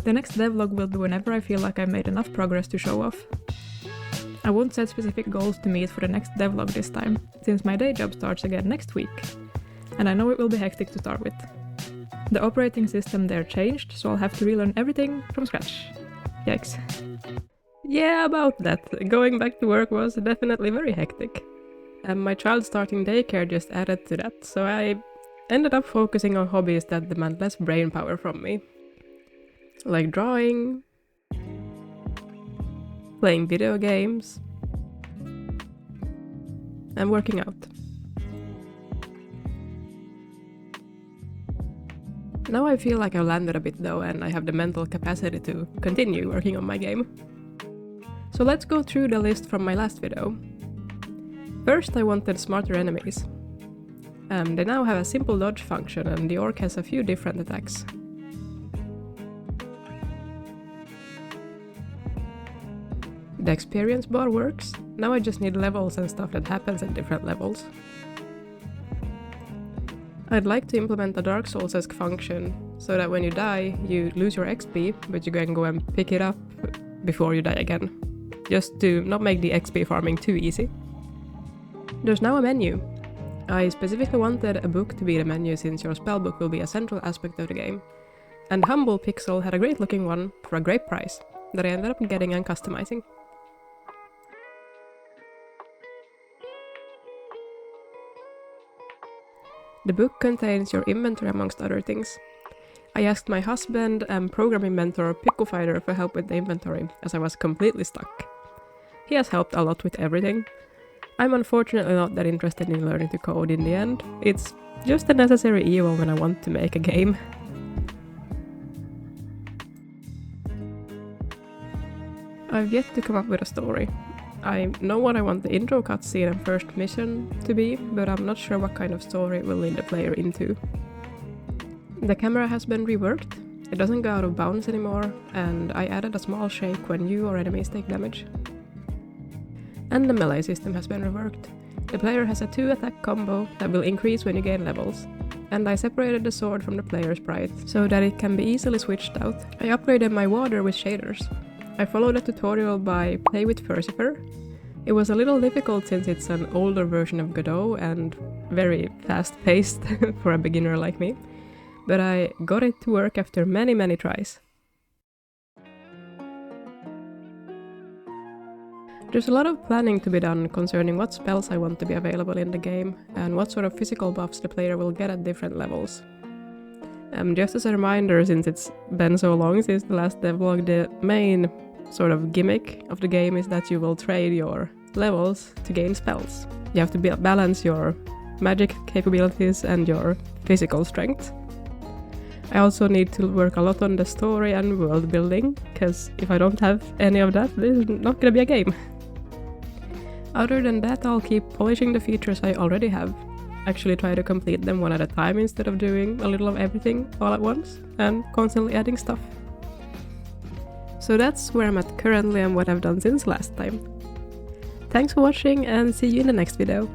The next devlog will be whenever I feel like I've made enough progress to show off. I won't set specific goals to meet for the next devlog this time, since my day job starts again next week, and I know it will be hectic to start with. The operating system there changed, so I'll have to relearn everything from scratch. Yikes. Yeah, about that. Going back to work was definitely very hectic. And my child starting daycare just added to that, so I ended up focusing on hobbies that demand less brain power from me. Like drawing, playing video games, and working out. Now I feel like I've landed a bit though, and I have the mental capacity to continue working on my game. So let's go through the list from my last video. First I wanted smarter enemies. They now have a simple dodge function, and the orc has a few different attacks. The experience bar works. Now I just need levels and stuff that happens at different levels. I'd like to implement a Dark Souls-esque function, so that when you die, you lose your XP, but you can go and pick it up before you die again. Just to not make the XP farming too easy. There's now a menu. I specifically wanted a book to be the menu since your spellbook will be a central aspect of the game. And Humble Pixel had a great looking one for a great price, that I ended up getting and customizing. The book contains your inventory amongst other things. I asked my husband and programming mentor Pixuf for help with the inventory, as I was completely stuck. He has helped a lot with everything. I'm unfortunately not that interested in learning to code in the end. It's just a necessary evil when I want to make a game. I've yet to come up with a story. I know what I want the intro cutscene and first mission to be, but I'm not sure what kind of story it will lead the player into. The camera has been reworked, it doesn't go out of bounds anymore, and I added a small shake when you or enemies take damage. And the melee system has been reworked. The player has a 2-attack combo that will increase when you gain levels. And I separated the sword from the player sprite, so that it can be easily switched out. I upgraded my water with shaders. I followed a tutorial by Play with Furcifer. It was a little difficult since it's an older version of Godot and very fast-paced for a beginner like me, but I got it to work after many tries. There's a lot of planning to be done concerning what spells I want to be available in the game and what sort of physical buffs the player will get at different levels. Just as a reminder, since it's been so long since the last devlog, the main sort of gimmick of the game is that you will trade your levels to gain spells. You have to balance your magic capabilities and your physical strength. I also need to work a lot on the story and world building, because if I don't have any of that, this is not gonna be a game. Other than that, I'll keep polishing the features I already have. Actually try to complete them one at a time instead of doing a little of everything all at once and constantly adding stuff. So that's where I'm at currently and what I've done since last time. Thanks for watching and see you in the next video.